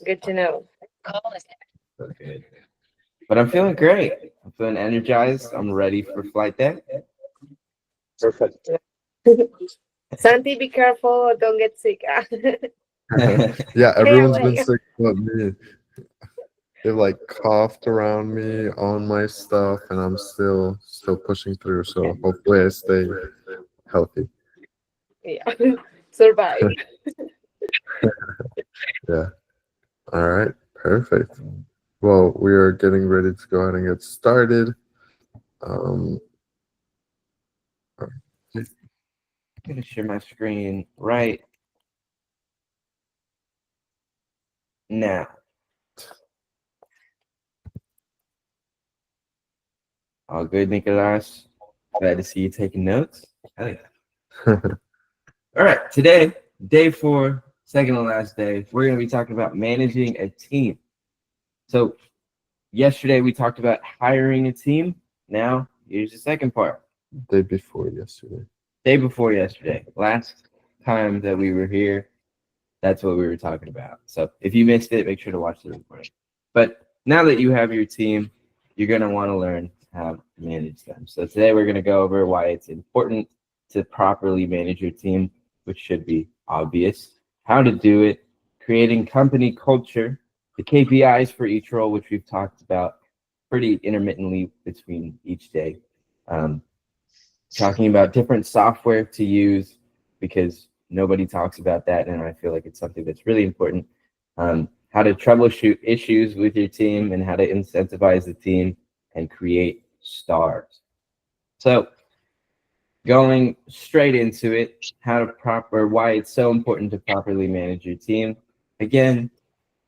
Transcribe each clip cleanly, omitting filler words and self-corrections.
Good to know. Okay. But I'm feeling great. I'm feeling energized. I'm ready for flight day. Perfect. Santi, be careful, don't get sick. Yeah, Stay everyone's been away. sick but me. They like coughed around me on my stuff, and I'm still pushing through. So hopefully I stay healthy. Yeah, survive. Yeah. All right. Perfect. Well, we are getting ready to go ahead and get started. Um, I'm gonna share my screen right now. All good, Nicolas. Glad to see you taking notes. Hell yeah. All right, today, day 4, second to last day, we're going to be talking about managing a team. So, yesterday we talked about hiring a team. Now, here's the second part. day before yesterday. Day before yesterday, last time that we were here, that's what we were talking about. So, if you missed it, make sure to watch the recording. But now that you have your team, you're going to want to learn how to manage them. So, today we're going to go over why it's important to properly manage your team, which should be obvious, how to do it, creating company culture, the KPIs for each role, which we've talked about pretty intermittently between each day, um, talking about different software to use because nobody talks about that, and I feel like it's something that's really important. How to troubleshoot issues with your team and how to incentivize the team and create stars. So, going straight into it, why it's so important to properly manage your team. Again,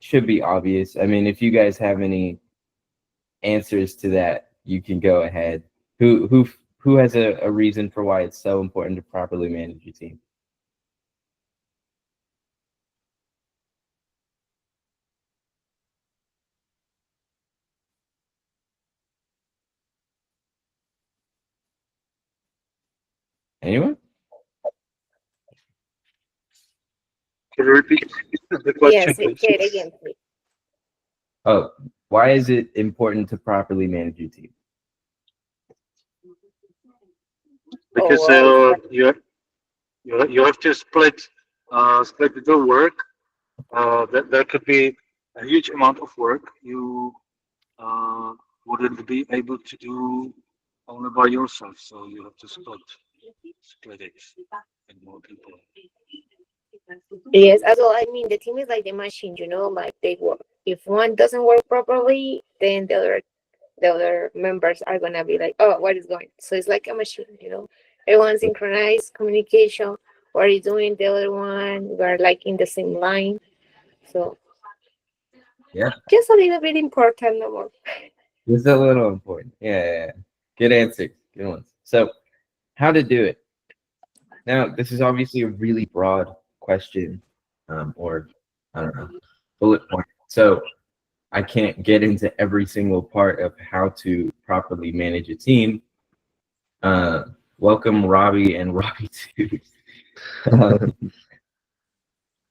should be obvious. I mean, if you guys have any answers to that, you can go ahead. Who has a reason for why it's so important to properly manage your team? Anyone? Can you repeat the question, Yes, say please? it again, please. Oh, why is it important to properly manage your team? Because Well, you have to split the work. That could be a huge amount of work you uh, wouldn't be able to do only by yourself. So you have to split it in more people. yes, as well. I mean, the team is like the machine, like they work. If one doesn't work properly, then the other members are gonna be like, oh, what is going? So it's like a machine. Everyone synchronized communication. What are you doing? The other one, we're like in the same line. So Yeah, just a little bit important, no more. it's a little important. Yeah. Good answer. Good ones. So, how to do it? Now, this is obviously a really broad question, or I don't know, bullet point. So I can't get into every single part of how to properly manage a team. Uh, Welcome, Robbie and Robbie too.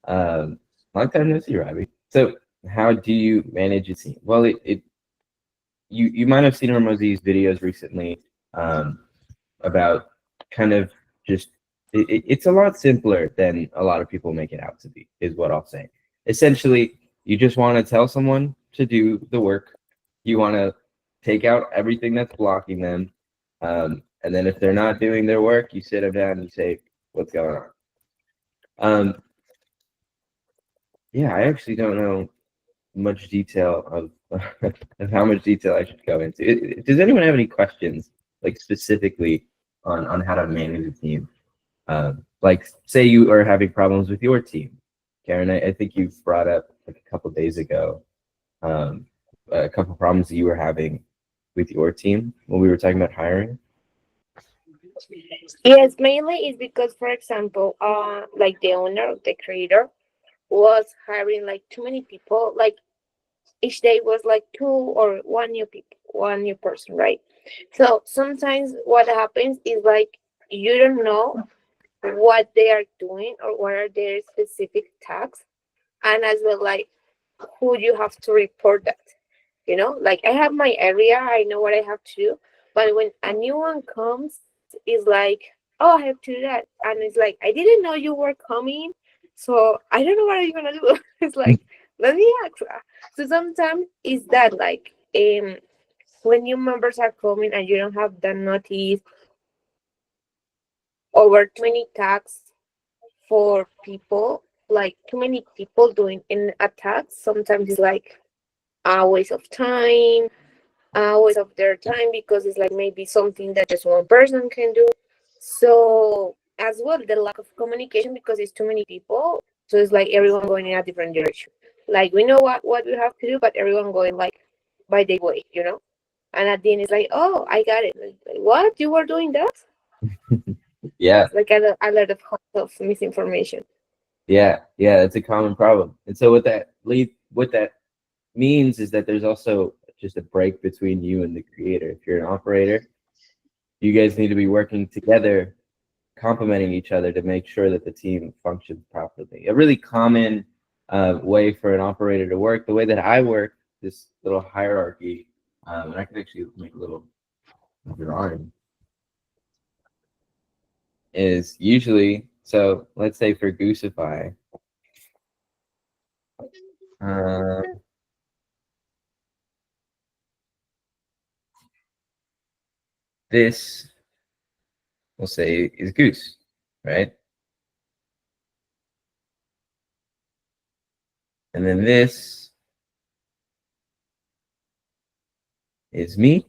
um, Long time no see, Robbie. So, how do you manage a team? Well, you might have seen Ramozi's videos recently, um, about kind of just it's a lot simpler than a lot of people make it out to be, is what I'll say. Essentially, you just want to tell someone to do the work. You want to take out everything that's blocking them. And then if they're not doing their work, you sit them down and you say, what's going on? Um, yeah, I actually don't know much detail of, of how much detail I should go into. Does anyone have any questions, like specifically on how to manage a team? Like, say you are having problems with your team, Karen. I think you brought up like a couple days ago, um, a couple problems that you were having with your team when we were talking about hiring. Yes, mainly is because, for example, like the owner, the creator, was hiring like too many people. Like each day was like two or one new people, one new person, right? So sometimes what happens is like you don't know what they are doing or what are their specific tasks, and as well like who you have to report that. Like I have my area, I know what I have to do, but when a new one comes, it's like, oh, I have to do that, and it's like, I didn't know you were coming, so I don't know what are you gonna do. It's like, let me ask. So sometimes it's that, like, when new members are coming and you don't have the notice over too many tasks for people, like too many people doing in attacks, sometimes it's like a waste of time, a waste of their time, because it's like maybe something that just one person can do. So as well, the lack of communication, because it's too many people, so it's like everyone going in a different direction. Like we know what we have to do, but everyone going like by the way. And at the end, it's like, oh, I got it. Like, what, you were doing that? Yeah, Like a lot of misinformation. yeah, yeah. That's a common problem. And so what that means is that there's also just a break between you and the creator. If you're an operator, you guys need to be working together, complementing each other to make sure that the team functions properly. A really common way for an operator to work, the way that I work, this little hierarchy, and I can actually make a little drawing, is usually, so let's say for Goosify, uh, this, we'll say, is Goose, right? And then this is me.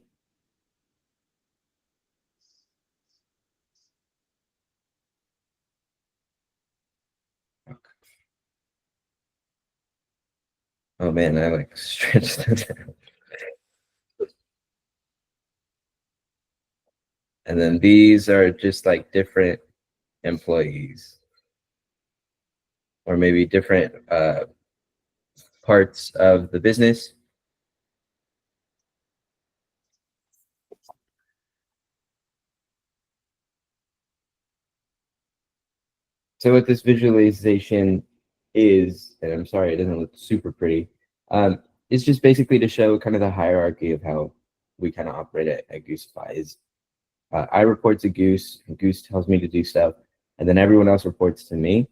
Oh man, I like stretched that out. And then these are just like different employees, or maybe different parts of the business. So what this visualization is, and I'm sorry, it doesn't look super pretty, it's just basically to show kind of the hierarchy of how we kind of operate at Goosify. Is I report to Goose, and Goose tells me to do stuff, and then everyone else reports to me.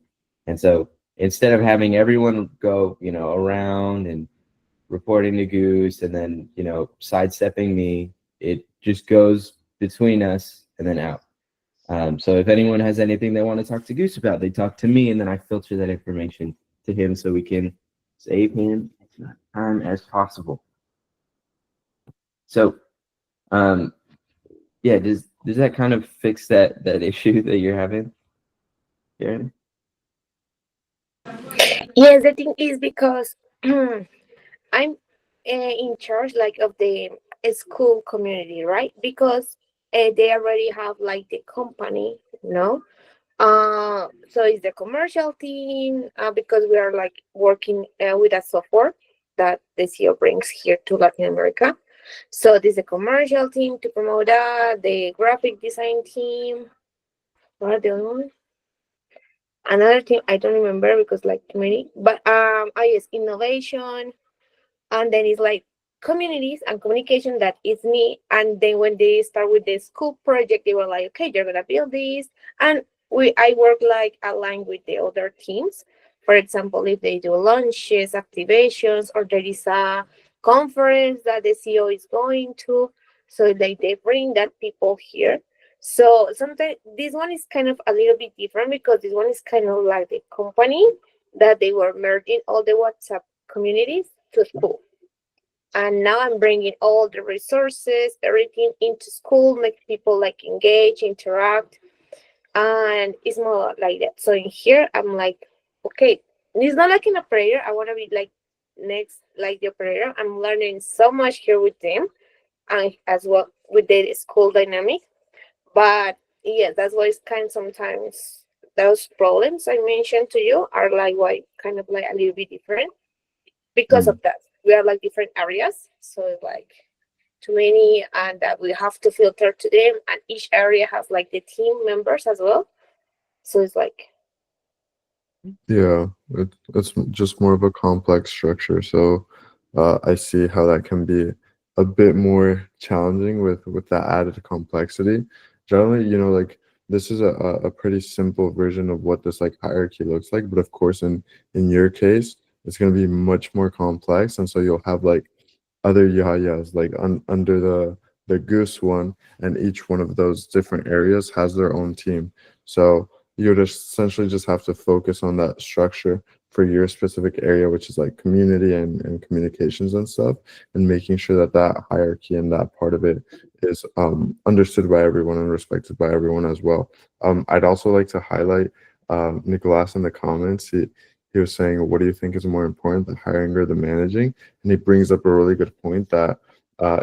And so instead of having everyone go, around and reporting to Goose and then, sidestepping me, it just goes between us and then out. So if anyone has anything they want to talk to Goose about, they talk to me, and then I filter that information to him so we can save him as much time as possible. So, yeah, does that kind of fix that issue that you're having, Karen? Yes, the thing is because I'm in charge like of the school community, right? Because they already have like the company, so it's the commercial team, because we are like working with a software that the CEO brings here to Latin America. So this is a commercial team to promote that, the graphic design team. What are the other ones? Another team I don't remember because like too many. But yes, innovation, and then it's like communities and communication, that is me. And then when they start with the school project, they were like, okay, you're gonna build this, and I work like aligned with the other teams. For example, if they do lunches, activations, or there is a conference that the CEO is going to, so they bring that people here. So sometimes this one is kind of a little bit different, because this one is kind of like the company that they were merging all the WhatsApp communities to school. And now I'm bringing all the resources, everything into school, make people like engage, interact, and it's more like that. So in here, I'm like, okay, it's not like an operator. I want to be like next, like the operator. I'm learning so much here with them, and as well with the school dynamic. But yeah, that's why it's kind of sometimes those problems I mentioned to you are like why kind of like a little bit different because Mm. of that. We are like different areas, so it's like too many, and that we have to filter to them, and each area has like the team members as well. So it's like Yeah, it's just more of a complex structure. So I see how that can be a bit more challenging with that added complexity. Generally, like this is a pretty simple version of what this like hierarchy looks like, but of course in your case, it's going to be much more complex, and so you'll have like other yayas like under the goose one, and each one of those different areas has their own team. So you would essentially just have to focus on that structure for your specific area, which is like community and communications and stuff, and making sure that that hierarchy and that part of it is understood by everyone and respected by everyone as well. I'd also like to highlight Nicolas in the comments. He was saying, what do you think is more important, the hiring or the managing? And he brings up a really good point that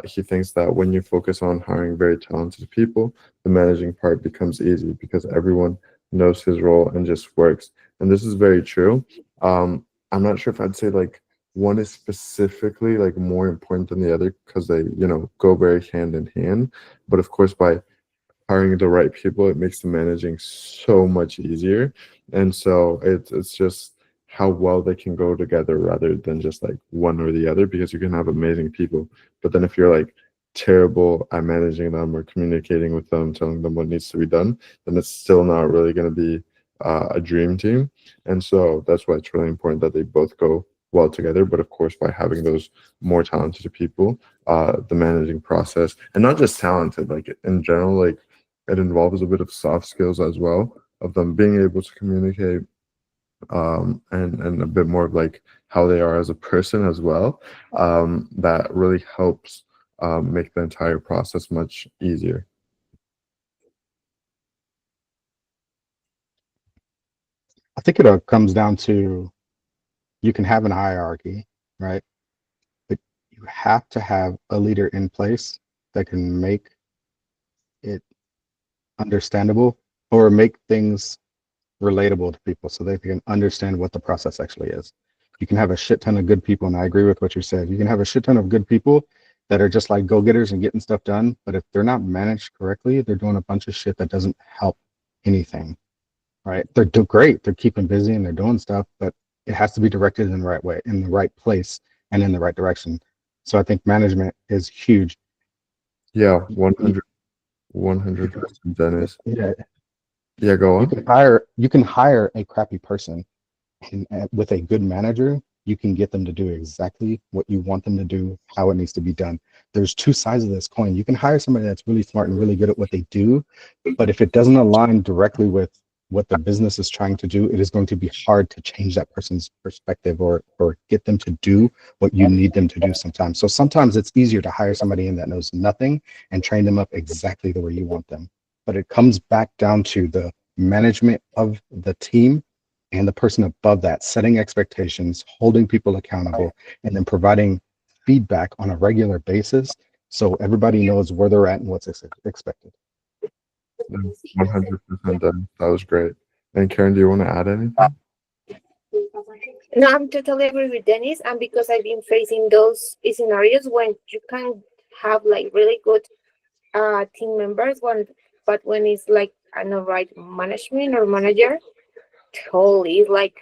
he thinks that when you focus on hiring very talented people, the managing part becomes easy because everyone knows his role and just works. And this is very true. I'm not sure if I'd say like one is specifically like more important than the other because they, go very hand in hand. But of course, by hiring the right people, it makes the managing so much easier. And so it's just how well they can go together rather than just like one or the other, because you can have amazing people. But then if you're like terrible at managing them or communicating with them, telling them what needs to be done, then it's still not really going to be a dream team. And so that's why it's really important that they both go well together. But of course, by having those more talented people, the managing process, and not just talented, like in general, like it involves a bit of soft skills as well, of them being able to communicate, and a bit more of like how they are as a person as well. That really helps make the entire process much easier. I think it all comes down to, you can have an hierarchy, right? But you have to have a leader in place that can make it understandable or make things relatable to people so they can understand what the process actually is. You can have a shit ton of good people, and I agree with what you said. You can have a shit ton of good people that are just like go-getters and getting stuff done, but if they're not managed correctly, they're doing a bunch of shit that doesn't help anything, right? They're great, they're keeping busy and they're doing stuff, but it has to be directed in the right way, in the right place, and in the right direction. So I think management is huge. Yeah, 100%, Dennis. Yeah, Yeah, go on. you can hire a crappy person, and with a good manager, you can get them to do exactly what you want them to do, how it needs to be done. There's two sides of this coin. You can hire somebody that's really smart and really good at what they do, but if it doesn't align directly with what the business is trying to do, it is going to be hard to change that person's perspective or get them to do what you need them to do sometimes. So sometimes it's easier to hire somebody in that knows nothing and train them up exactly the way you want them. But it comes back down to the management of the team and the person above that, setting expectations, holding people accountable, and then providing feedback on a regular basis so everybody knows where they're at and what's expected. 100%, Dennis. That was great. And Karen, do you want to add anything? No, I'm totally agree with Dennis, and because I've been facing those scenarios when you can have like really good team members, but when it's like an right management or manager, totally it's like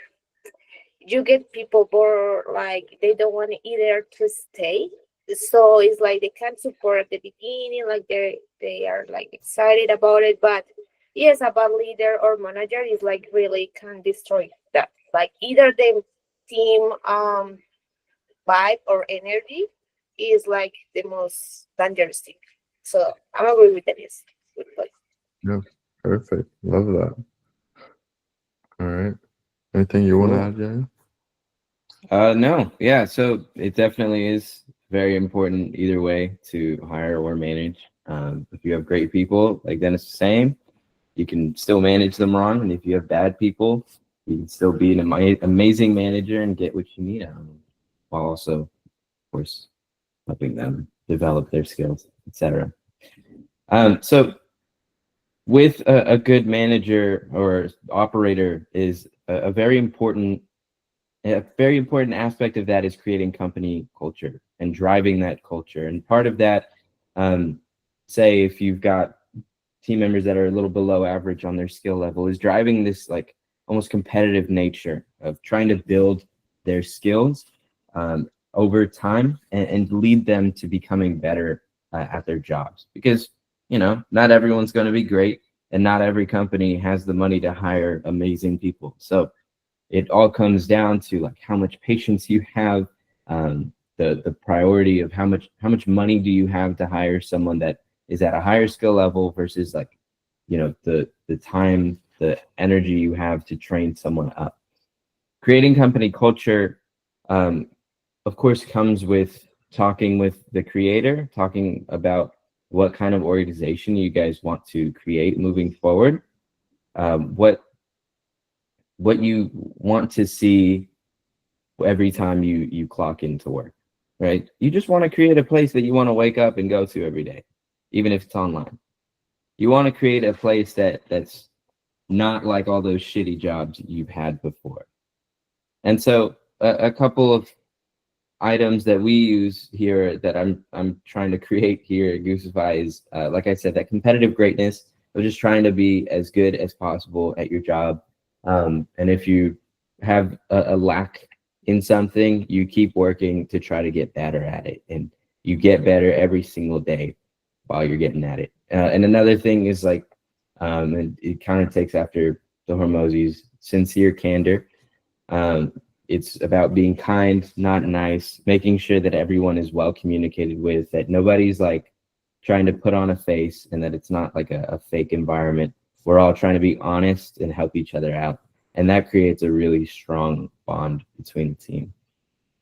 you get people bored, like they don't want either to stay. So it's like they can't support at the beginning, like they are like excited about it, but yes, a bad leader or manager is like really can destroy that. Like either the team vibe or energy is like the most dangerous thing. So I'm agree with Dennis. Yeah, perfect. Love that. All right. Anything you want to add, Jay? No, yeah. So it definitely is very important either way to hire or manage. If you have great people, like Dennis was saying, you can still manage them wrong, and if you have bad people, you can still be an amazing manager and get what you need out of them, while also, of course, helping them develop their skills, etc. So with a good manager or operator is a very important aspect of that is creating company culture and driving that culture. And part of that, say if you've got team members that are a little below average on their skill level, is driving this like almost competitive nature of trying to build their skills over time and lead them to becoming better at their jobs. Because, you know, not everyone's going to be great, and not every company has the money to hire amazing people. So it all comes down to like how much patience you have, the priority of how much money do you have to hire someone that is at a higher skill level versus like, you know, the time, the energy you have to train someone up. Creating company culture, of course, comes with talking with the creator, talking about what kind of organization you guys want to create moving forward, what you want to see every time you clock into work, right? You just want to create a place that you want to wake up and go to every day, even if it's online. You want to create a place that's not like all those shitty jobs you've had before. And so a couple of items that we use here that I'm trying to create here at Goosify is, like I said, that competitive greatness of just trying to be as good as possible at your job. And if you have a lack in something, you keep working to try to get better at it, and you get better every single day while you're getting at it. And another thing is like, and it kind of takes after the Hormozis, sincere candor. It's about being kind, not nice, making sure that everyone is well communicated with, that nobody's like trying to put on a face, and that it's not like a fake environment. We're all trying to be honest and help each other out. And that creates a really strong bond between the team.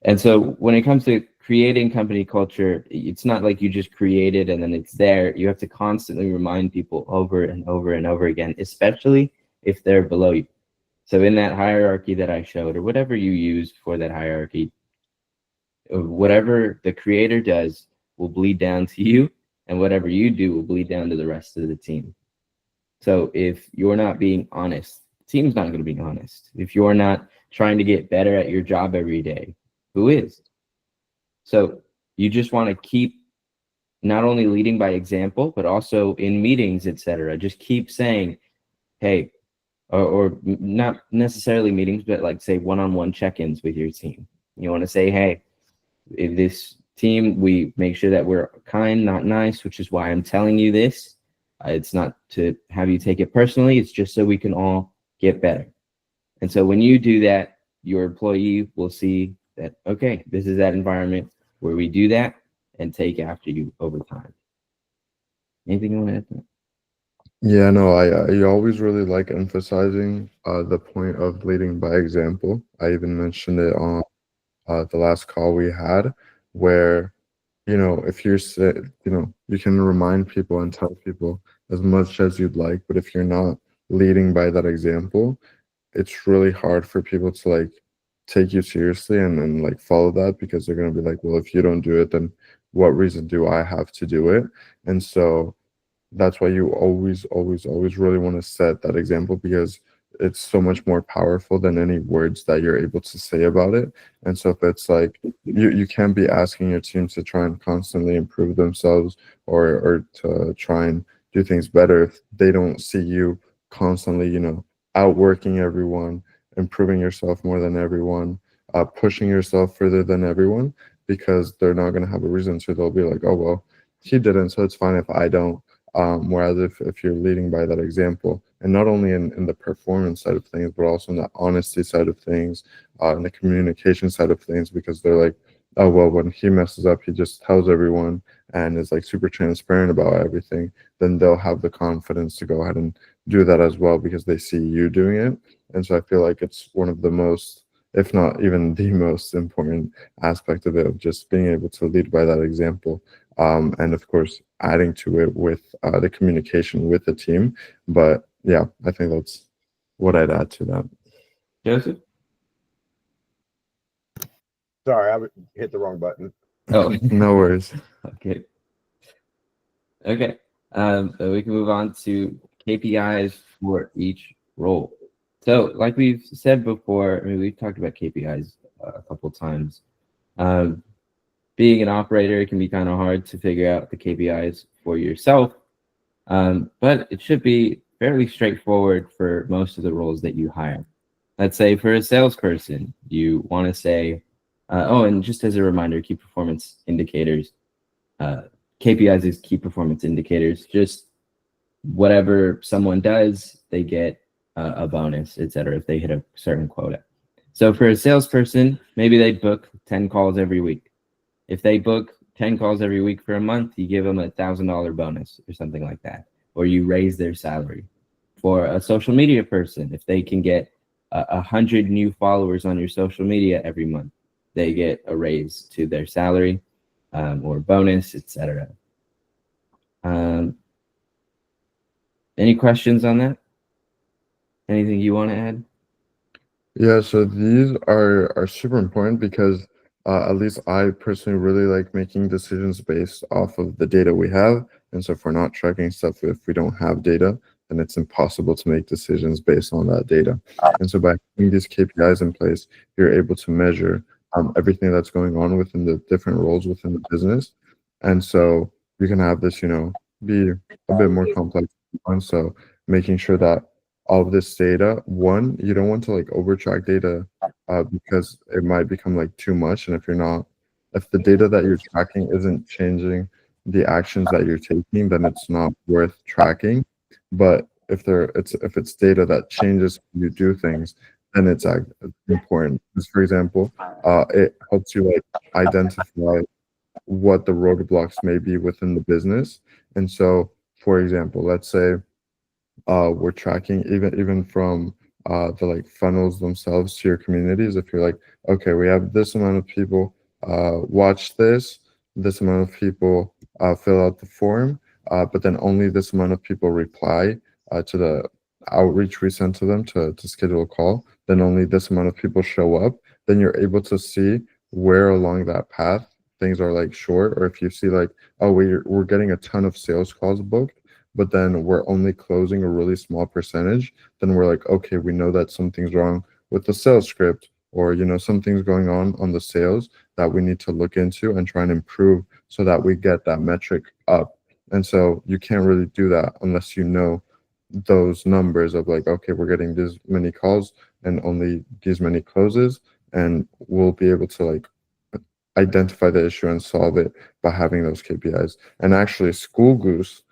And so when it comes to creating company culture, it's not like you just create it and then it's there. You have to constantly remind people over and over and over again, especially if they're below you. So in that hierarchy that I showed, or whatever you use for that hierarchy, whatever the creator does will bleed down to you, and whatever you do will bleed down to the rest of the team. So if you're not being honest, the team's not going to be honest. If you're not trying to get better at your job every day, who is? So you just want to keep not only leading by example, but also in meetings, etc. Just keep saying, hey, or not necessarily meetings, but like say one-on-one check-ins with your team. You want to say, hey, in this team, we make sure that we're kind, not nice, which is why I'm telling you this. It's not to have you take it personally. It's just so we can all get better. And so when you do that, your employee will see that, okay, this is that environment where we do that and take after you over time. Anything you want to add to that? Yeah, no, I always really like emphasizing the point of leading by example. I even mentioned it on the last call we had, where, you know, if you're, you know, you can remind people and tell people as much as you'd like, but if you're not leading by that example, it's really hard for people to like take you seriously and like follow that, because they're going to be like, well, if you don't do it, then what reason do I have to do it? And so that's why you always really want to set that example, because it's so much more powerful than any words that you're able to say about it. And so if it's like you can't be asking your team to try and constantly improve themselves or to try and do things better if they don't see you constantly, you know, outworking everyone, improving yourself more than everyone, pushing yourself further than everyone, because they're not going to have a reason to. They'll be like, oh, well, he didn't, so it's fine if I don't. Whereas if you're leading by that example, and not only in the performance side of things, but also in the honesty side of things, and the communication side of things, because they're like, oh, well, when he messes up, he just tells everyone and is like super transparent about everything, then they'll have the confidence to go ahead and do that as well, because they see you doing it. And so I feel like it's one of the most, if not even the most important aspect of it, of just being able to lead by that example. And of course, adding to it with the communication with the team. But yeah, I think that's what I'd add to that. Joseph? Sorry, I hit the wrong button. Oh, No worries. okay. Okay. So we can move on to KPIs for each role. So like we've said before, I mean, we've talked about KPIs a couple of times. Being an operator, it can be kind of hard to figure out the KPIs for yourself, but it should be fairly straightforward for most of the roles that you hire. let's say for a salesperson, you want to say, oh, and just as a reminder, key performance indicators, KPIs is key performance indicators. Just whatever someone does, they get a bonus, etc. if they hit a certain quota. So for a salesperson, maybe they book 10 calls every week. If they book 10 calls every week for a month, you give them $1,000 bonus or something like that, or you raise their salary. For a social media person, if they can get 100 new followers on your social media every month, they get a raise to their salary or bonus, etc. Any questions on that? Anything you want to add? Yeah, so these are super important because at least I personally really like making decisions based off of the data we have. And so if we're not tracking stuff, if we don't have data, then it's impossible to make decisions based on that data. And so by having these KPIs in place, you're able to measure everything that's going on within the different roles within the business. And so you can have this, be a bit more complex. And so making sure that all of this data, one, you don't want to like overtrack data because it might become like too much. And if the data that you're tracking isn't changing the actions that you're taking, then it's not worth tracking. But if it's data that changes how you do things, then it's important. Just for example, it helps you like identify what the roadblocks may be within the business. And so, for example, let's say we're tracking even from the like funnels themselves to your communities. If you're like, okay, we have this amount of people watch this amount of people fill out the form, but then only this amount of people reply to the outreach we sent to them to schedule a call, then only this amount of people show up, then you're able to see where along that path things are like short. Or if you see like, oh, we're getting a ton of sales calls booked, but then we're only closing a really small percentage, then we're like, okay, we know that something's wrong with the sales script, or something's going on the sales that we need to look into and try and improve so that we get that metric up. And so you can't really do that unless you know those numbers of like, okay, we're getting this many calls and only these many closes, and we'll be able to like identify the issue and solve it by having those KPIs. And actually School Goose,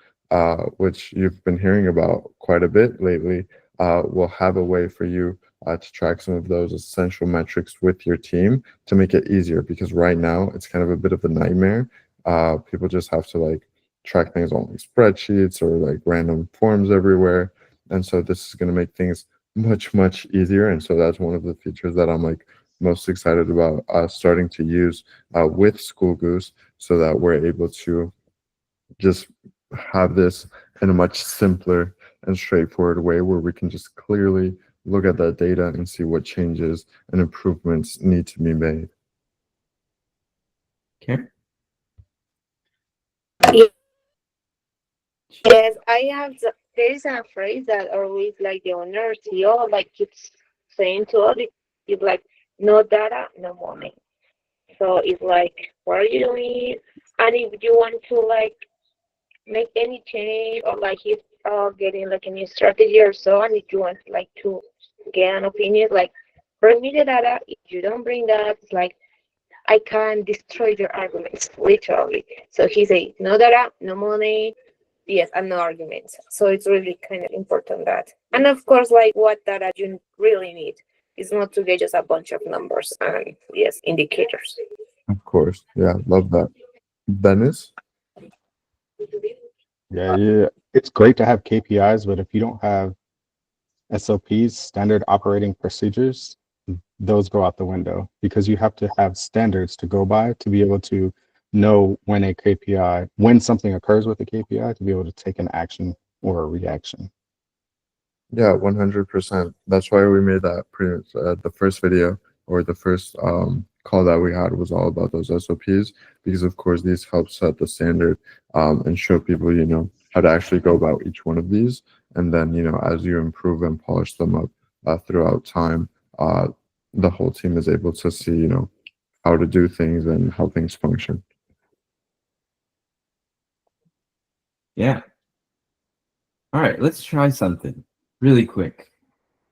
which you've been hearing about quite a bit lately, will have a way for you to track some of those essential metrics with your team to make it easier, because right now it's kind of a bit of a nightmare. People just have to like track things on like spreadsheets or like random forms everywhere. And so this is going to make things much easier. And so that's one of the features that I'm like most excited about starting to use with School Goose, so that we're able to just have this in a much simpler and straightforward way where we can just clearly look at that data and see what changes and improvements need to be made. Okay. Yes, there is a phrase that always like the owner CEO like keeps saying to us, it's like, no data, no money. So it's like, what are you doing? And if you want to like make any change, or like he's getting like a new strategy or so, and if you want like to get an opinion, like bring me the data. If you don't bring that, it's like I can destroy your arguments, literally. So he said, no data, no money, yes, and no arguments. So it's really kind of important that. And of course, like what data you really need is not to get just a bunch of numbers and yes, indicators. Of course. Yeah, love that. Dennis? Yeah. It's great to have KPIs, but if you don't have SOPs, standard operating procedures, those go out the window, because you have to have standards to go by to be able to know when something occurs with a KPI, to be able to take an action or a reaction. Yeah, 100%. That's why we made that the first video, or the first call that we had, was all about those SOPs, because of course these help set the standard and show people, how to actually go about each one of these. And then, as you improve and polish them up throughout time, the whole team is able to see, how to do things and how things function. Yeah. All right, let's try something really quick.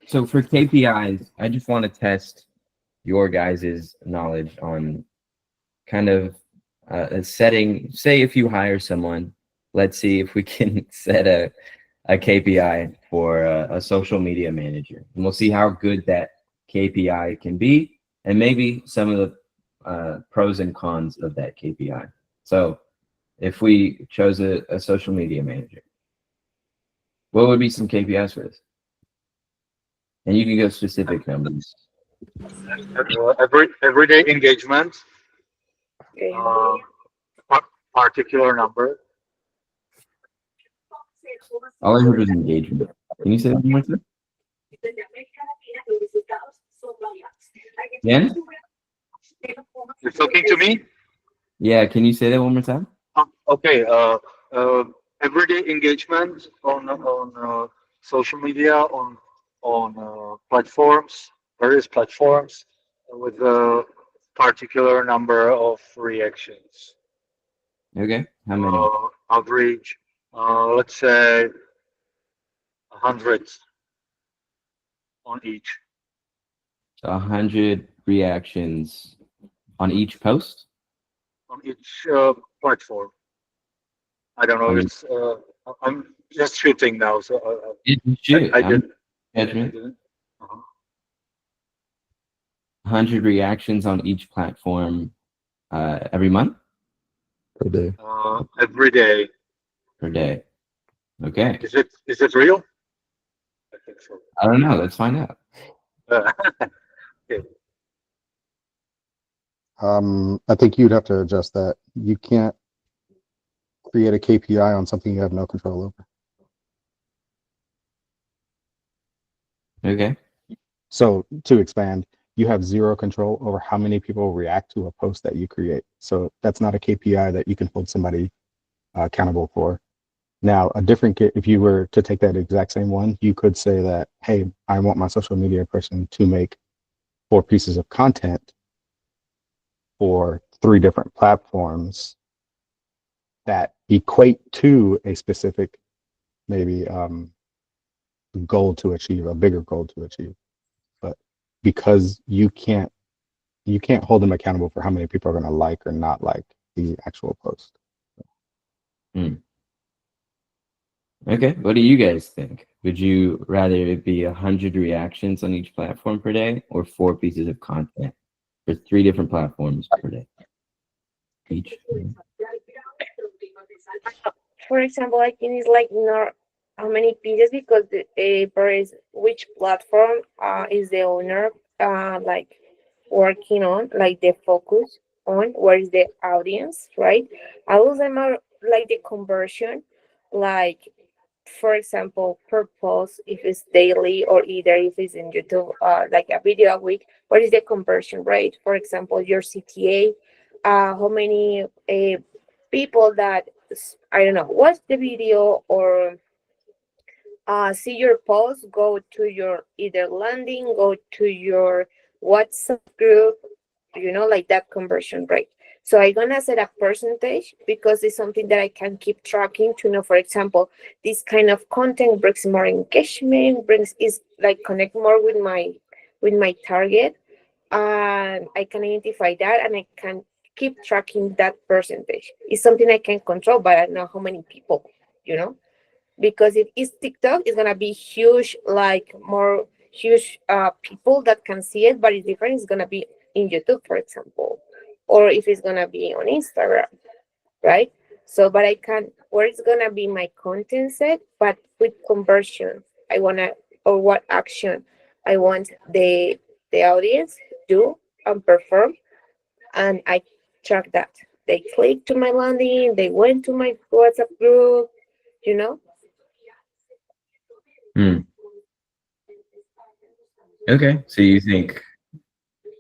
So for KPIs, I just want to test your guys' knowledge on kind of setting. Say if you hire someone, let's see if we can set a KPI for a social media manager, and we'll see how good that KPI can be, and maybe some of the pros and cons of that KPI. So if we chose a social media manager, what would be some KPIs for this? And you can go specific numbers. Everyday engagement, Okay. particular number. All I heard was engagement. Can you say that one more time? Again? You're talking to me? Yeah, can you say that one more time? Okay. Everyday engagement on social media, on platforms, various platforms, with a particular number of reactions. Okay. How many? Average, let's say 100 on each. 100 reactions on each post? On each platform. I don't know. On It's I'm just shooting now, so Shoot, I I'm did. judgment. Uh-huh. 100 reactions on each platform every month per day. Every day. per day. Okay. Is it real? I think so. I don't know. Let's find out. Okay. I think you'd have to adjust that. You can't create a KPI on something you have no control over. Okay. So to expand, you have zero control over how many people react to a post that you create. So that's not a KPI that you can hold somebody accountable for. Now, if you were to take that exact same one, you could say that, hey, I want my social media person to make 4 pieces of content for 3 different platforms that equate to a specific, maybe goal to achieve, a bigger goal to achieve. But because you can't hold them accountable for how many people are going to like or not like the actual post. Okay. What do you guys think? Would you rather it be 100 reactions on each platform per day, or 4 pieces of content for 3 different platforms per day? Each. For example, I think it's like not how many pieces because for which platform is the owner like working on, like the focus on, where is the audience, right? All of them are like the conversion, like for example, per post, if it's daily or either if it's in YouTube, like a video a week, what is the conversion rate? For example, your CTA, how many people that I don't know, watch the video or see your post, go to your either landing, go to your WhatsApp group, like that conversion rate. So I'm gonna set a percentage because it's something that I can keep tracking to know, for example, this kind of content brings more engagement, is like connect more with my target. And I can identify that and I can keep tracking that percentage. It's something I can control, but I don't know how many people, because if it's TikTok, it's gonna be huge, like more huge people that can see it, but it's different. It's gonna be in YouTube, for example, or if it's gonna be on Instagram, right? So, but I can where it's gonna be my content set, but with conversion, I wanna or what action I want the audience do and perform, and I track that. They click to my landing, they went to my WhatsApp group, you know. Okay. So you think,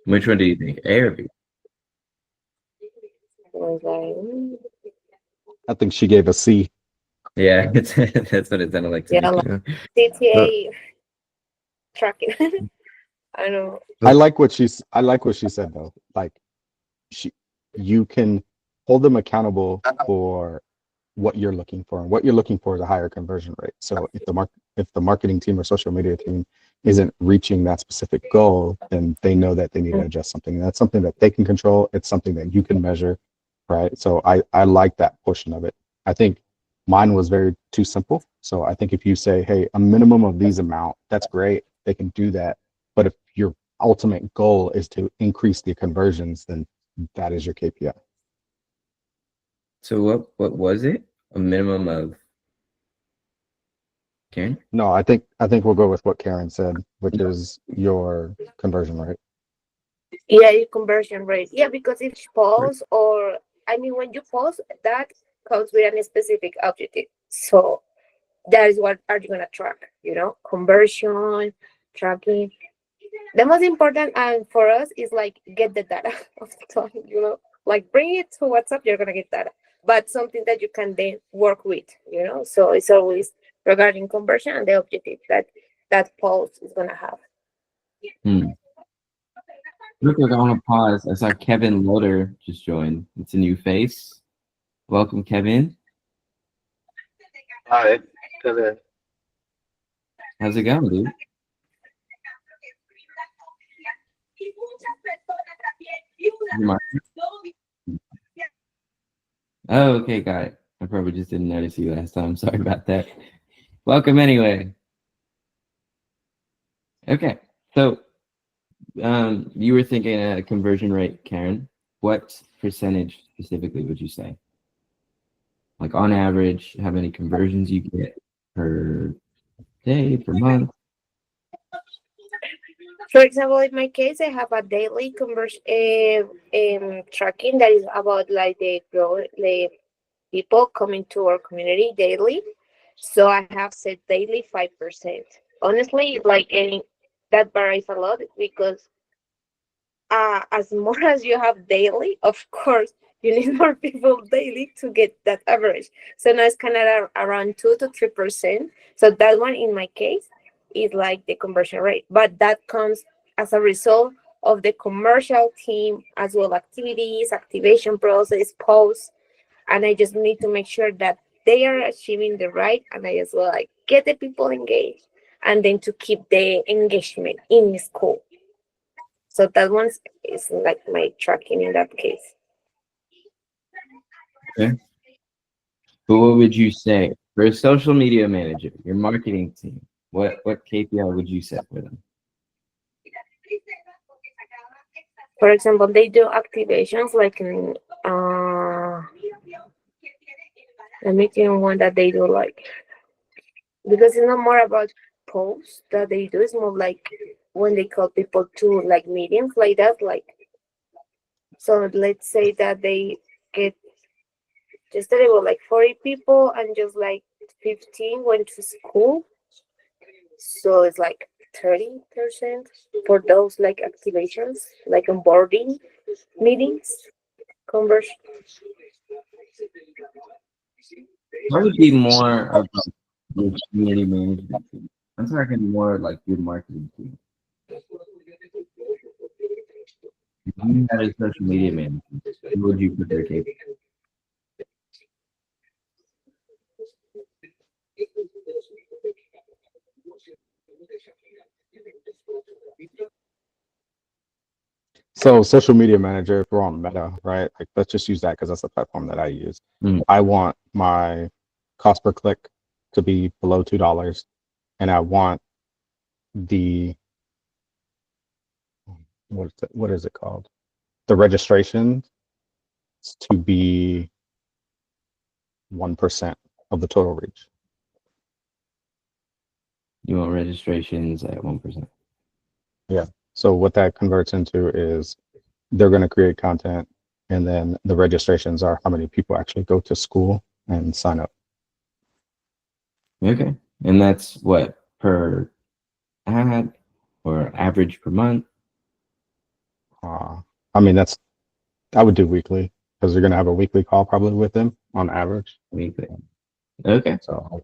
which one do you think? A or B? I was like, I think she gave a C. Yeah, that's what it sounded like to yeah, me. like CTA tracking. I know. I like what she said though. Like you can hold them accountable for what you're looking for, and what you're looking for is a higher conversion rate. So if the marketing team or social media team isn't reaching that specific goal, then they know that they need to adjust something. That's something that they can control. It's something that you can measure, right? So I like that portion of it. I think mine was very too simple. So I think if you say, hey, a minimum of these amount, that's great. They can do that. But if your ultimate goal is to increase the conversions, then that is your KPI. So what was it? A minimum of Karen? No, I think we'll go with what Karen said, which is your conversion rate. Yeah, your conversion rate. Yeah, because each post, or I mean, when you post, that comes with a specific objective. So that is what are you gonna track? You know, conversion, tracking. The most important for us is like get the data of the client. You know, like bring it to WhatsApp, you're gonna get data, but something that you can then work with. You know, so it's always regarding conversion and the objective that post is gonna have. Real quick, I want to pause. I saw Kevin Loader just joined. It's a new face. Welcome, Kevin. Hi, Kevin. How's it going, dude? Oh, okay, got it. I probably just didn't notice you last time. Sorry about that. Welcome anyway. Okay, so you were thinking a conversion rate, Karen. What percentage specifically would you say? Like on average, how many conversions you get per day, per month? For example, in my case, I have a daily conversion tracking that is about like the people coming to our community daily. So I have set daily 5%. Honestly, like that varies a lot because as more as you have daily, of course, you need more people daily to get that average. So now it's kind of around 2 to 3%. So that one, in my case, is like the conversion rate, but that comes as a result of the commercial team as well, activities, activation process, posts, and I just need to make sure that they are achieving the right, and I as well like get the people engaged, and then to keep the engagement in school. So that one is like my tracking in that case. Okay. But what would you say for a social media manager, your marketing team? What KPI would you set for them? For example, they do activations like in let me think one that they do like, because it's not more about posts that they do, it's more like when they call people to like meetings like that, like, so let's say that they get just a little like 40 people and just like 15 went to school, so it's like 30% for those like activations, like onboarding meetings, conversion. What would be more of your community management team? I'm talking more like your marketing team. If you had a social media manager, what would you put their KPI? So social media manager, if we're on Meta, right? Like let's just use that because that's the platform that I use. I want my cost per click to be below $2, and I want the what is it called? The registration to be 1% of the total reach. You want registrations at 1%. Yeah. So what that converts into is they're going to create content, and then the registrations are how many people actually go to school and sign up. Okay. And that's what, per ad or average per month? I mean, I would do weekly because you're going to have a weekly call probably with them on average. Weekly. Okay. So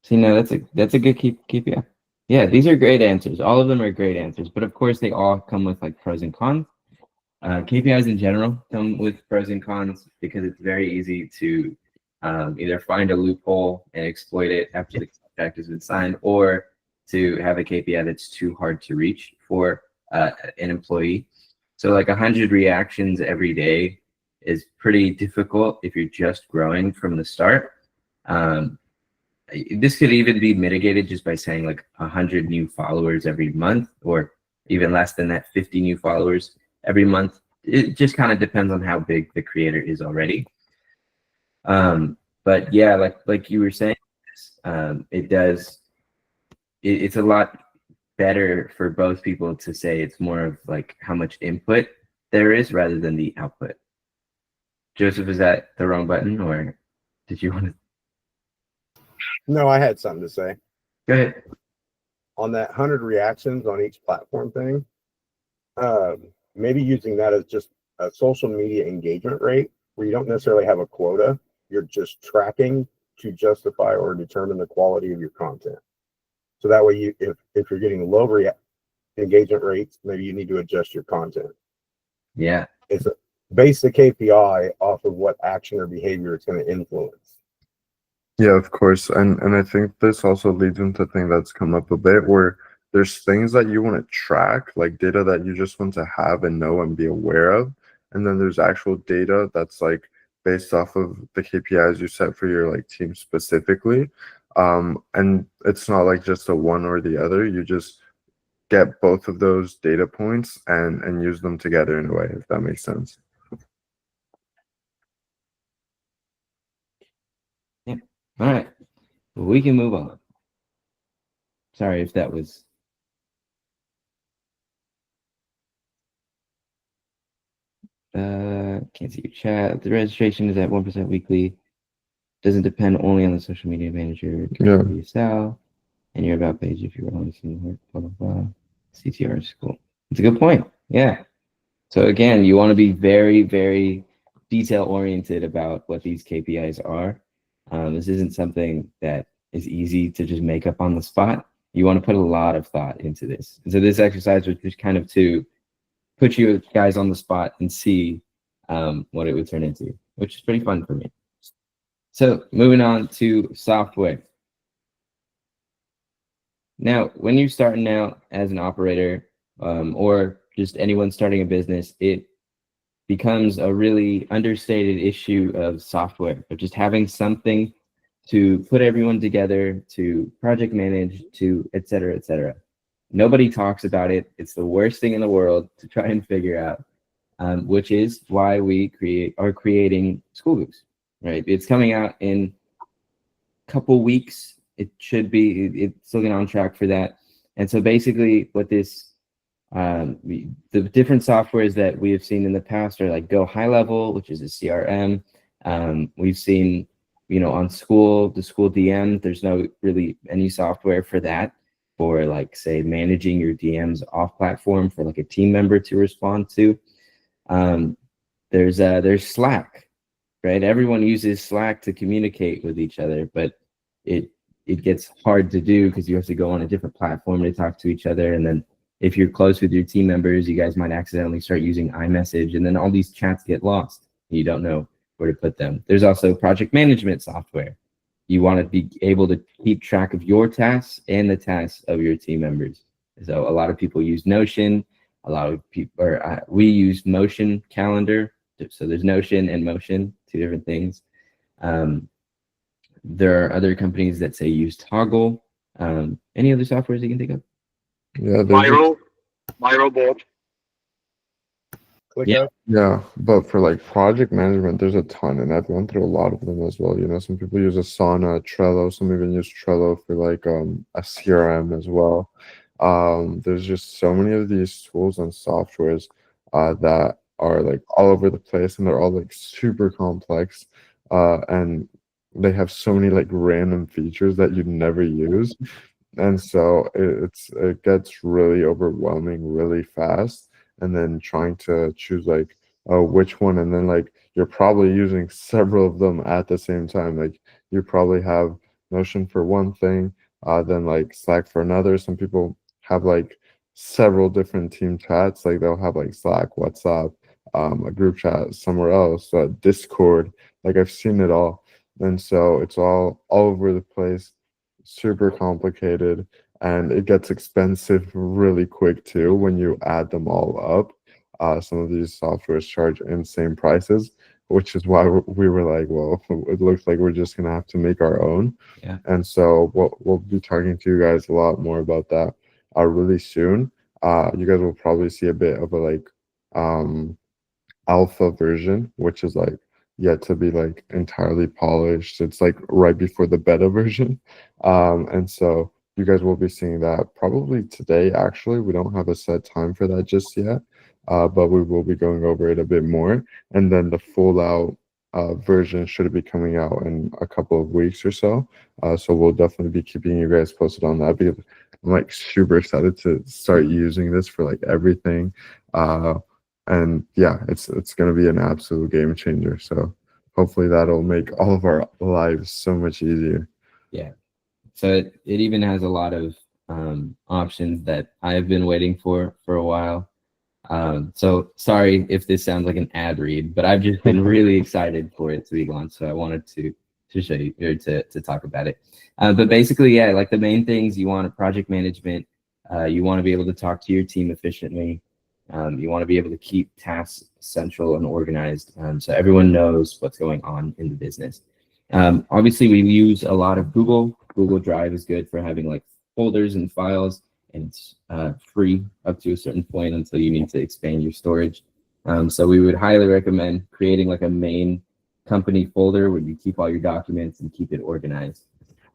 See, no, that's a good KPI. Yeah, these are great answers. All of them are great answers, but of course they all come with like pros and cons. KPIs in general come with pros and cons because it's very easy to either find a loophole and exploit it after the objectives been signed, or to have a KPI that's too hard to reach for an employee. So like 100 reactions every day is pretty difficult if you're just growing from the start. This could even be mitigated just by saying like 100 new followers every month, or even less than that, 50 new followers every month. It just kind of depends on how big the creator is already. But yeah, like you were saying, it does. It's a lot better for both people to say it's more of like how much input there is rather than the output. Joseph, is that the wrong button, or did you want to? No, I had something to say Go ahead. on that 100 reactions on each platform thing. Maybe using that as just a social media engagement rate where you don't necessarily have a quota. You're just tracking to justify or determine the quality of your content. So that way, if you're getting low engagement rates, maybe you need to adjust your content. Yeah. It's base the KPI off of what action or behavior it's going to influence. Yeah, of course. And I think this also leads into a thing that's come up a bit where there's things that you want to track, like data that you just want to have and know and be aware of. And then there's actual data that's like based off of the KPIs you set for your like team specifically. And it's not like just a one or the other. You just get both of those data points and use them together in a way, if that makes sense. All right. We can move on. Sorry if that was. Can't see your chat. The registration is at 1% weekly. Doesn't depend only on the social media manager. Yeah. Yourself and your about page if you're only seeing work, blah, blah, blah. CTR is cool. It's a good point. Yeah. So again, you want to be very, very detail oriented about what these KPIs are. This isn't something that is easy to just make up on the spot. You want to put a lot of thought into this. And so this exercise was just kind of to put you guys on the spot and see what it would turn into, which is pretty fun for me. So moving on to software. Now, when you're starting out as an operator or just anyone starting a business, it becomes a really understated issue of software, but just having something to put everyone together, to project manage, to et cetera, et cetera. Nobody talks about it. It's the worst thing in the world to try and figure out, which is why we are creating School Goose, right? It's coming out in a couple weeks. It should be, it's looking on track for that. And so basically what this, the different softwares that we have seen in the past are like Go High Level, which is a CRM. We've seen, on the school DM, there's no really any software for that, for like, say, managing your DMs off platform for like a team member to respond to. There's Slack, right? Everyone uses Slack to communicate with each other, but it gets hard to do because you have to go on a different platform to talk to each other. And then if you're close with your team members, you guys might accidentally start using iMessage, and then all these chats get lost. You don't know where to put them. There's also project management software. You want to be able to keep track of your tasks and the tasks of your team members. So a lot of people use Notion. A lot of people, we use Motion Calendar. So there's Notion and Motion, two different things. There are other companies that say use Toggle. Any other softwares you can think of? Yeah, Miro-bot. ClickUp. yeah, but for like project management, there's a ton, and I've gone through a lot of them as well. Some people use Asana, Trello, some even use Trello for like a CRM as well. There's just so many of these tools and softwares that are like all over the place, and they're all like super complex, and they have so many like random features that you'd never use, and so it gets really overwhelming really fast. And then trying to choose like which one, and then like you're probably using several of them at the same time. Like you probably have Notion for one thing, then like Slack for another. Some people have like several different team chats. Like they'll have like Slack, WhatsApp, a group chat somewhere else, Discord. Like I've seen it all, and so it's all over the place. super complicated, and it gets expensive really quick too when you add them all up. Some of these softwares charge insane prices, which is why we were like, well, it looks like we're just gonna have to make our own. Yeah. And so we'll be talking to you guys a lot more about that really soon. You guys will probably see a bit of a like alpha version, which is like yet to be like entirely polished. It's like right before the beta version. And so you guys will be seeing that probably today. Actually, we don't have a set time for that just yet, but we will be going over it a bit more. And then the full out version should be coming out in a couple of weeks or so. So we'll definitely be keeping you guys posted on that, because I'm like super excited to start using this for like everything. And yeah, it's going to be an absolute game changer. So hopefully that'll make all of our lives so much easier. Yeah. So it even has a lot of options that I've been waiting for a while. So sorry if this sounds like an ad read, but I've just been really excited for it to be launched. So I wanted to show you, or to talk about it. But basically, yeah, like the main things, you want a project management. You want to be able to talk to your team efficiently. You want to be able to keep tasks central and organized, so everyone knows what's going on in the business. Obviously, we use a lot of Google. Google Drive is good for having like folders and files, and it's free up to a certain point until you need to expand your storage. So we would highly recommend creating like a main company folder where you keep all your documents and keep it organized.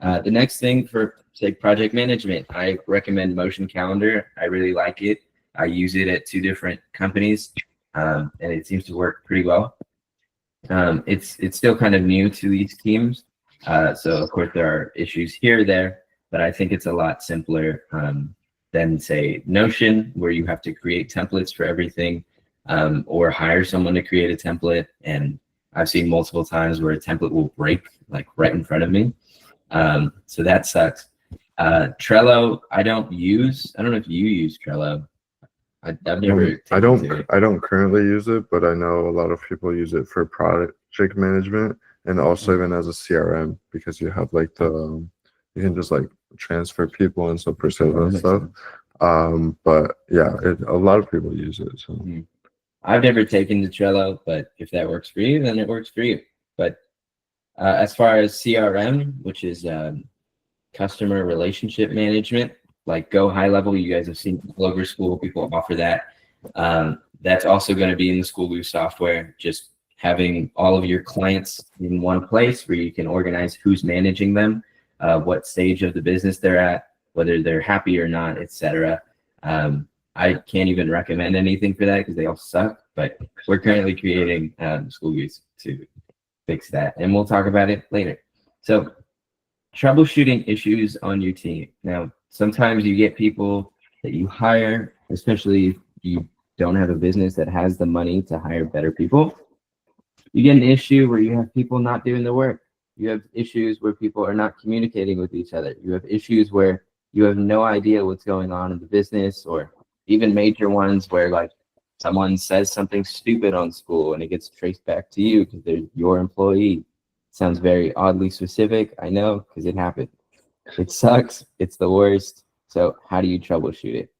The next thing for say project management, I recommend Motion Calendar. I really like it. I use it at 2 different companies, and it seems to work pretty well. It's still kind of new to these teams, so of course there are issues here or there, but I think it's a lot simpler than say Notion, where you have to create templates for everything, or hire someone to create a template. And I've seen multiple times where a template will break like right in front of me, so that sucks. Trello, I don't know if you use Trello. I've never. I don't currently use it, but I know a lot of people use it for project management, and also even as a CRM, because you have like you can just like transfer people and so personas and stuff. But yeah, a lot of people use it. So I've never taken the Trello, but if that works for you, then it works for you. But as far as CRM, which is customer relationship management, like Go High Level, you guys have seen Clover School, people offer that. That's also going to be in the Schooloo software, just having all of your clients in one place where you can organize who's managing them, what stage of the business they're at, whether they're happy or not, etc. I can't even recommend anything for that because they all suck, but we're currently creating Schooloos to fix that, and we'll talk about it later. So troubleshooting issues on your team. Now, sometimes you get people that you hire, especially if you don't have a business that has the money to hire better people. You get an issue where you have people not doing the work. You have issues where people are not communicating with each other. You have issues where you have no idea what's going on in the business, or even major ones where like someone says something stupid on school and it gets traced back to you because they're your employee. Sounds very oddly specific, I know, because it happened. It sucks. It's the worst. So how do you troubleshoot it?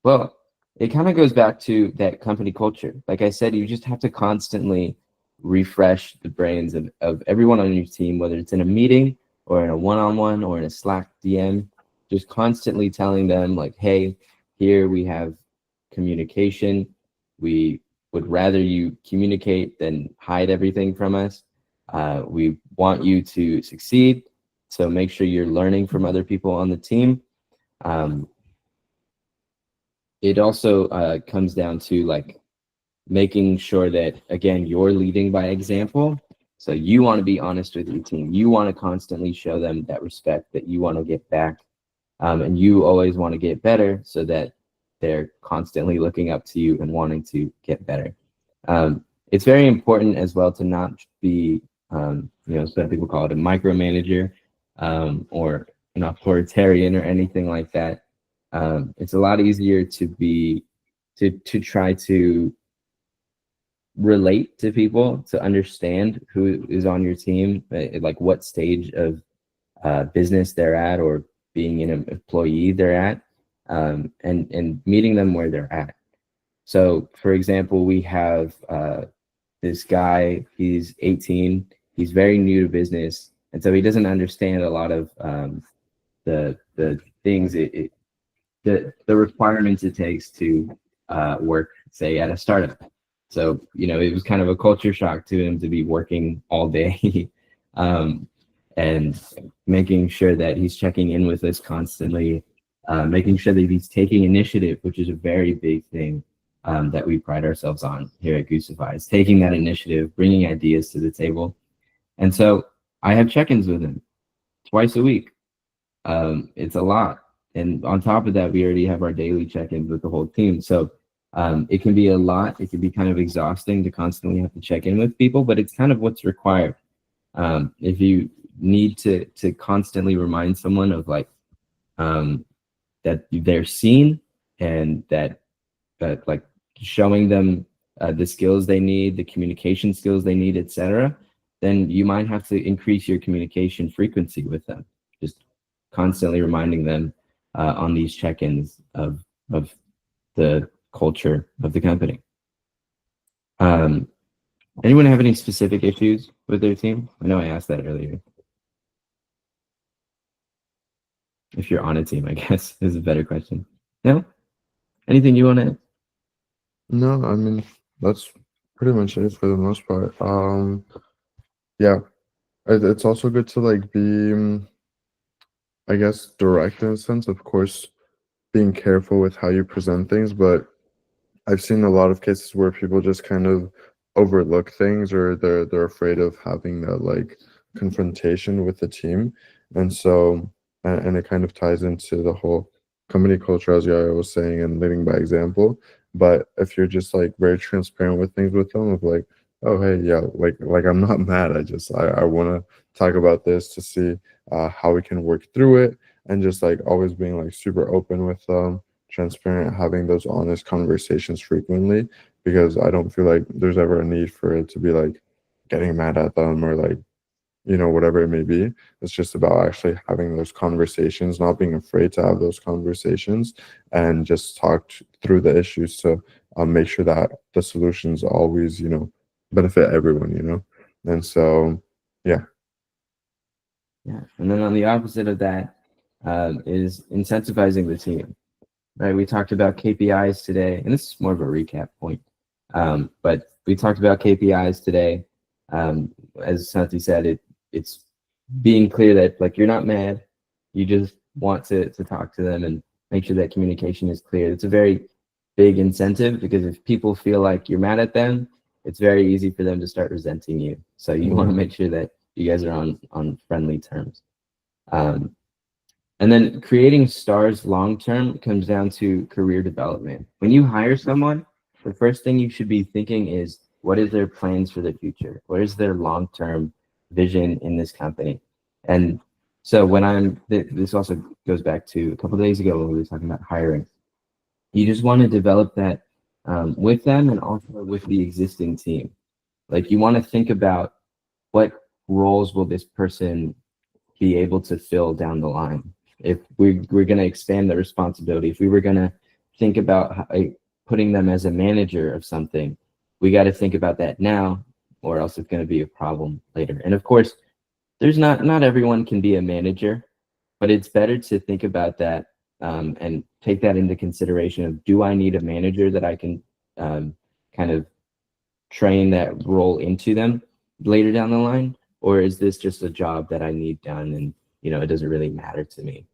Well, it kind of goes back to that company culture. Like I said, you just have to constantly refresh the brains of everyone on your team, whether it's in a meeting or in a one-on-one or in a Slack DM, just constantly telling them like, hey, here we have communication. We would rather you communicate than hide everything from us. We want you to succeed. So make sure you're learning from other people on the team. It also comes down to like making sure that, again, you're leading by example. So you want to be honest with your team. You want to constantly show them that respect that you want to get back. And you always want to get better so that they're constantly looking up to you and wanting to get better. It's very important as well to not be, some people call it a micromanager, or an authoritarian or anything like that. It's a lot easier to try to relate to people, to understand who is on your team, like what stage of business they're at or being an employee they're at, and meeting them where they're at. So, for example, we have this guy, he's 18, he's very new to business, and so he doesn't understand a lot of the things, the requirements it takes to work, say, at a startup. So, it was kind of a culture shock to him to be working all day and making sure that he's checking in with us constantly, making sure that he's taking initiative, which is a very big thing that we pride ourselves on here at Goosify, is taking that initiative, bringing ideas to the table. And so I have check-ins with him twice a week. It's a lot. And on top of that, we already have our daily check-ins with the whole team. So it can be a lot. It can be kind of exhausting to constantly have to check in with people, but it's kind of what's required. If you need to constantly remind someone of that they're seen, and that like showing them the skills they need, the communication skills they need, etc., then you might have to increase your communication frequency with them, just constantly reminding them on these check-ins of the culture of the company. Anyone have any specific issues with their team? I know I asked that earlier. If you're on a team, I guess, is a better question. No? Anything you want to add? No, I mean, that's pretty much it for the most part. Yeah, it's also good to be, I guess, direct in a sense. Of course, being careful with how you present things, but I've seen a lot of cases where people just kind of overlook things, or they're afraid of having that confrontation with the team, and so and it kind of ties into the whole company culture, as I was saying, and leading by example. But if you're just very transparent with things with them, of oh hey, yeah, I'm not mad, I want to talk about this to see how we can work through it, and just always being super open with them, transparent, having those honest conversations frequently, because I don't feel like there's ever a need for it to be getting mad at them, or whatever it may be. It's just about actually having those conversations, not being afraid to have those conversations, and just talk through the issues to make sure that the solutions always, benefit everyone, And so, yeah. Yeah. And then on the opposite of that is incentivizing the team, right? We talked about KPIs today, and this is more of a recap point. But we talked about KPIs today. As Santi said, it's being clear that you're not mad, you just want to talk to them and make sure that communication is clear. It's a very big incentive, because if people feel like you're mad at them, it's very easy for them to start resenting you. So you want to make sure that you guys are on friendly terms. And then creating stars long-term comes down to career development. When you hire someone, the first thing you should be thinking is, what is their plans for the future? What is their long-term vision in this company? And so this also goes back to a couple of days ago when we were talking about hiring. You just want to develop that with them, and also with the existing team. You want to think about, what roles will this person be able to fill down the line? If we're going to expand the responsibility, if we were going to think about putting them as a manager of something, we got to think about that now, or else it's going to be a problem later. And of course, there's not everyone can be a manager, but it's better to think about that and take that into consideration of, do I need a manager that I can kind of train that role into them later down the line, or is this just a job that I need done, and it doesn't really matter to me?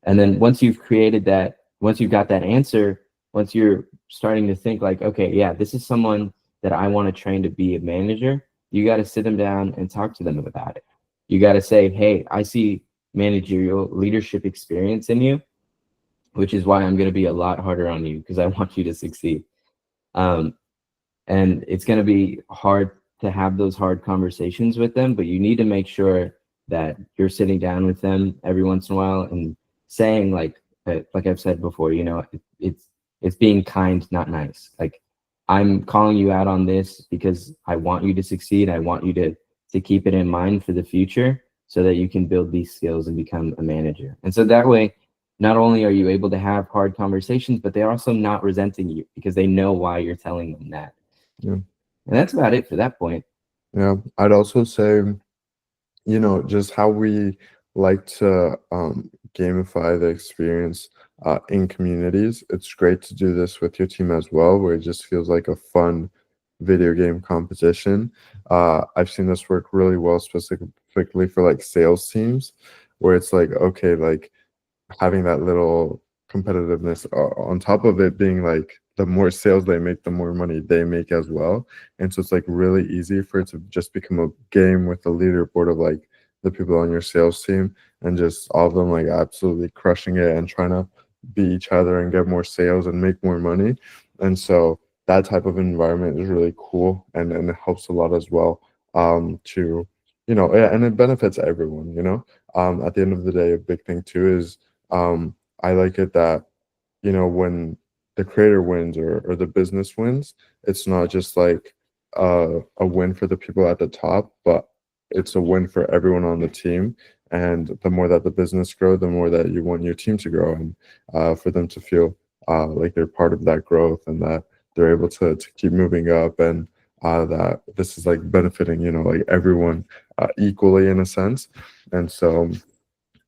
And then once you've created that, once you've got that answer, once you're starting to think okay, yeah, this is someone that I want to train to be a manager, you got to sit them down and talk to them about it. You got to say, hey, I see managerial leadership experience in you, which is why I'm going to be a lot harder on you, because I want you to succeed. And it's going to be hard to have those hard conversations with them, but you need to make sure that you're sitting down with them every once in a while and saying, like I've said before, it's being kind, not nice. I'm calling you out on this because I want you to succeed. I want you to keep it in mind for the future. so that you can build these skills and become a manager. And so that way, not only are you able to have hard conversations, but they're also not resenting you because they know why you're telling them that. Yeah. And that's about it for that point. Yeah, I'd also say, just how we like to gamify the experience in communities. It's great to do this with your team as well, where it just feels like a fun video game competition. I've seen this work really well, specifically for like sales teams, where it's like, okay, like having that little competitiveness on top of it being like the more sales they make, the more money they make as well. And so it's like really easy for it to just become a game with the leaderboard of like the people on your sales team and just all of them like absolutely crushing it and trying to beat each other and get more sales and make more money. And so that type of environment is really cool, and it helps a lot as well to and it benefits everyone. At the end of the day, a big thing too is I like it that when the creator wins or the business wins, it's not just like a win for the people at the top, but it's a win for everyone on the team. And the more that the business grow, the more that you want your team to grow, and for them to feel like they're part of that growth and that they're able to keep moving up, and that this is like benefiting like everyone equally in a sense. And so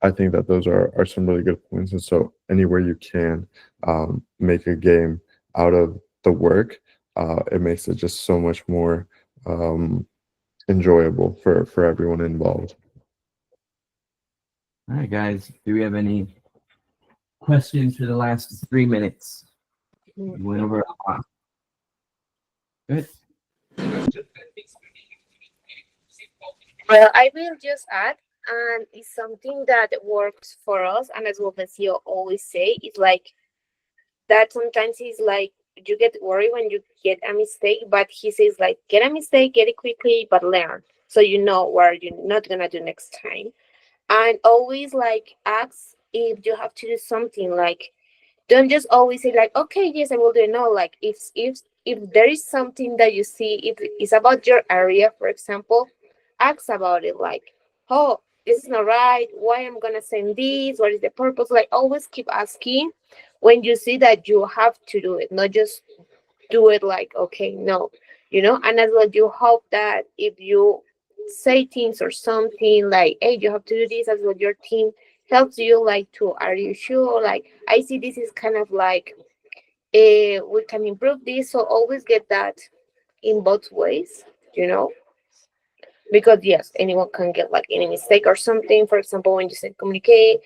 I think that those are some really good points. And so anywhere you can make a game out of the work, it makes it just so much more enjoyable for everyone involved. All right, guys. Do we have any questions for the last 3 minutes? We went over a lot. Good. Well, I will just add, and it's something that works for us, and as well as you always say, it's like that sometimes it's like you get worried when you get a mistake, but he says like get a mistake, get it quickly, but learn. So you know what you're not gonna do next time. And always like ask if you have to do something, like don't just always say like okay yes I will do it. No, like if there is something that you see, if it's about your area, for example, ask about it, like oh this is not right, why I'm gonna send this, what is the purpose, like always keep asking when you see that you have to do it, not just do it like okay no, and as well you hope that if you say things or something like hey you have to do this, as well your team helps you like to are you sure, like I see this is kind of like we can improve this. So always get that in both ways, because yes anyone can get like any mistake or something. For example, when you say communications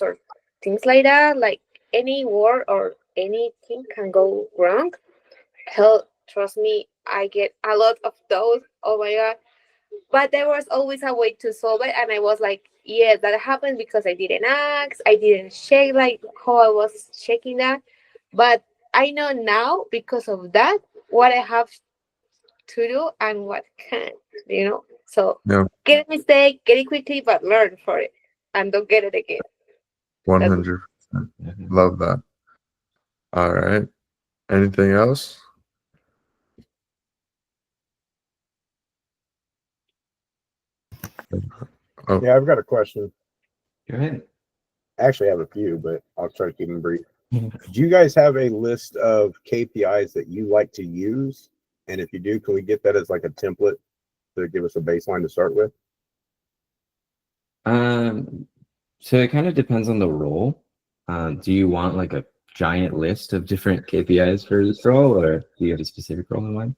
or things like that, like any word or anything can go wrong. Hell, trust me, I get a lot of those. Oh my god. But there was always a way to solve it, and I was like yes that happened because I didn't ask, I didn't check like how I was checking that. But I know now because of that what I have to do and what can't, so Yeah, get a mistake, get it quickly, but learn for it and don't get it again. 100%. Love that. All right. Anything else? Yeah, I've got a question. Go ahead. I actually have a few, but I'll try to keep them brief. Do you guys have a list of KPIs that you like to use? And if you do, can we get that as like a template to give us a baseline to start with? So it kind of depends on the role. Do you want like a giant list of different KPIs for this role, or do you have a specific role in mind?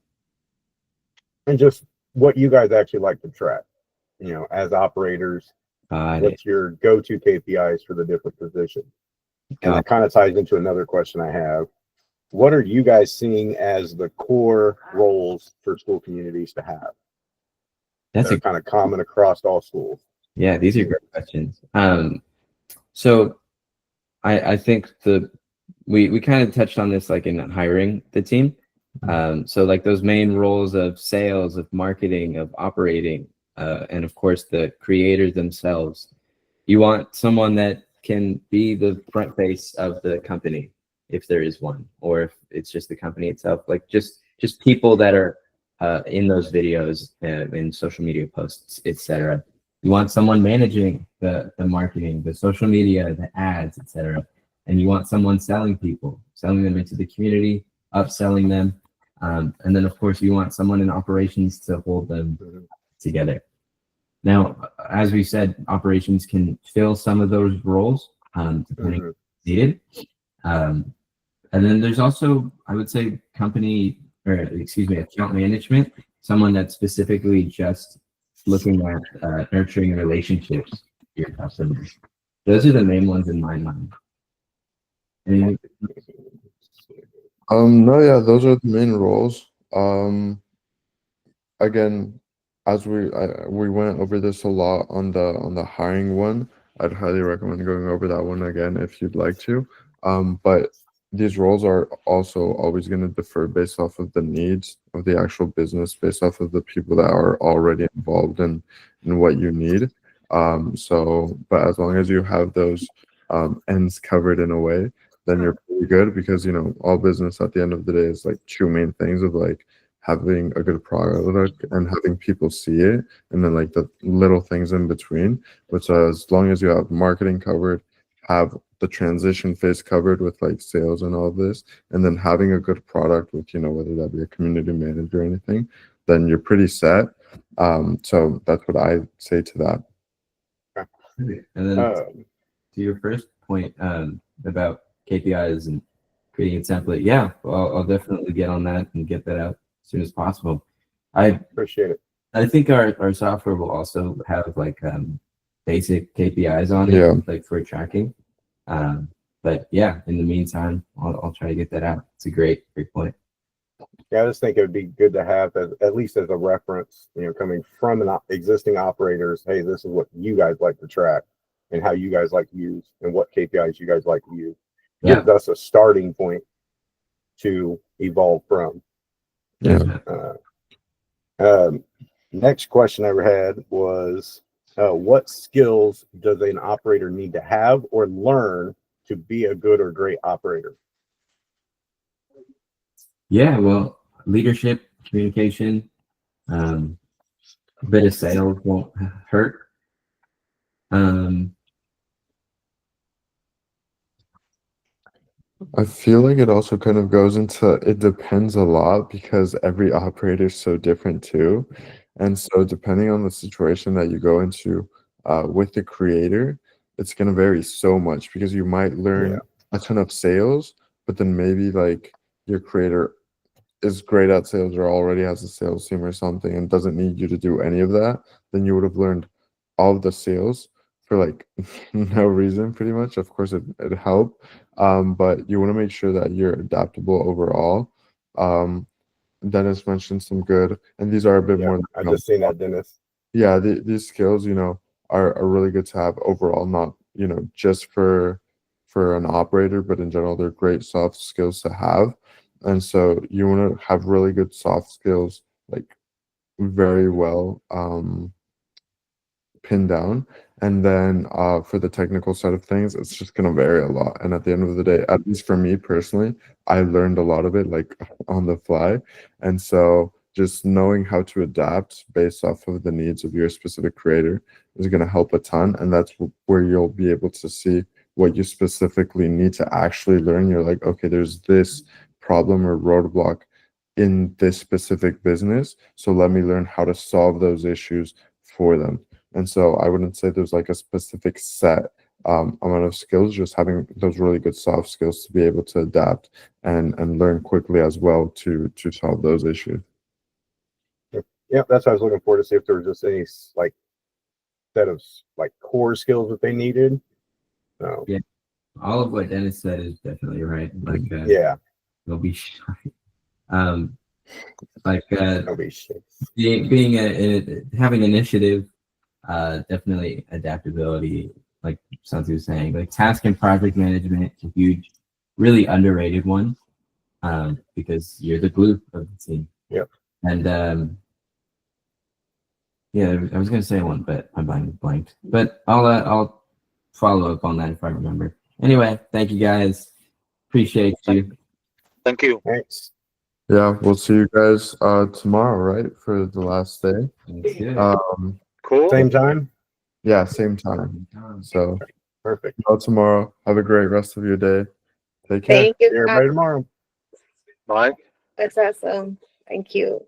And just what you guys actually like to track, as operators, what's your go-to KPIs for the different positions? And that kind of ties into another question I have. What are you guys seeing as the core roles for school communities to have? That's They're kind of common across all schools. Yeah, these are great questions. So I think we kind of touched on this like in hiring the team. So like those main roles of sales, of marketing, of operating, and of course the creators themselves. You want someone that can be the front face of the company, if there is one, or if it's just the company itself. Like just people that are in those videos, in social media posts, etc. You want someone managing the marketing, the social media, the ads, etc. And you want someone selling people, selling them into the community, upselling them. And then, of course, you want someone in operations to hold them together. Now, as we said, operations can fill some of those roles, depending on what's needed. And then there's also, I would say, account management, someone that's specifically just looking at nurturing relationships with your customers. Those are the main ones in my mind. Anything? No, yeah, those are the main roles. Again, as we went over this a lot on the hiring one, I'd highly recommend going over that one again if you'd like to. But these roles are also always going to differ based off of the needs of the actual business, based off of the people that are already involved in what you need. But as long as you have those ends covered in a way, then you're pretty good, because all business at the end of the day is like two main things of like having a good product and having people see it, and then like the little things in between. Which as long as you have marketing covered, have the transition phase covered with like sales and all this, and then having a good product with whether that be a community manager or anything, then you're pretty set. So that's what I say to that. And then to your first point about KPIs and creating a template, yeah, I'll definitely get on that and get that out as soon as possible. I Appreciate it. I think our software will also have like basic KPIs on it, Yeah. like for tracking. But yeah, in the meantime, I'll try to get that out. It's a great point. Yeah, I just think it would be good to have at least as a reference, coming from existing operators. Hey, this is what you guys like to track and how you guys like to use and what KPIs you guys like to use. Yeah. Gives us a starting point to evolve from. Yeah. Next question I had was, what skills does an operator need to have or learn to be a good or great operator? Yeah, well, leadership, communication, a bit of sales won't hurt. I feel like it also kind of goes into, it depends a lot, because every operator is so different too. And so depending on the situation that you go into with the creator, it's going to vary so much, because you might learn a ton of sales, but then maybe like your creator is great at sales or already has a sales team or something and doesn't need you to do any of that. Then you would have learned all of the sales for like no reason, pretty much. Of course, it helped, but you want to make sure that you're adaptable overall. Dennis mentioned some good, and these are a bit more. I just seen that, Dennis. Yeah, these skills, are really good to have overall, not just for an operator, but in general, they're great soft skills to have. And so you want to have really good soft skills, like very well pinned down. And then for the technical side of things, it's just going to vary a lot. And at the end of the day, at least for me personally, I learned a lot of it like on the fly. And so just knowing how to adapt based off of the needs of your specific creator is going to help a ton. And that's where you'll be able to see what you specifically need to actually learn. You're like, okay, there's this problem or roadblock in this specific business, so let me learn how to solve those issues for them. And so I wouldn't say there's like a specific set amount of skills, just having those really good soft skills to be able to adapt and learn quickly as well to solve those issues. Yeah, that's what I was looking for, to see if there was just any like set of like core skills that they needed. So Yeah. All of what Dennis said is definitely right. Like don't be shy. Don't be shy. Having initiative, definitely adaptability, like Santi was saying, like task and project management is a huge, really underrated one, because you're the glue of the team. Yep. And I was gonna say one, but my mind blanked. But I'll follow up on that if I remember. Anyway, thank you guys. Appreciate you. Thank you. Thanks. Yeah, we'll see you guys tomorrow, right? For the last day. That's good. Cool. Same time? Yeah, same time. So Perfect. tomorrow. Have a great rest of your day. Take care. Thank See you. everybody tomorrow. Bye. That's awesome. Thank you.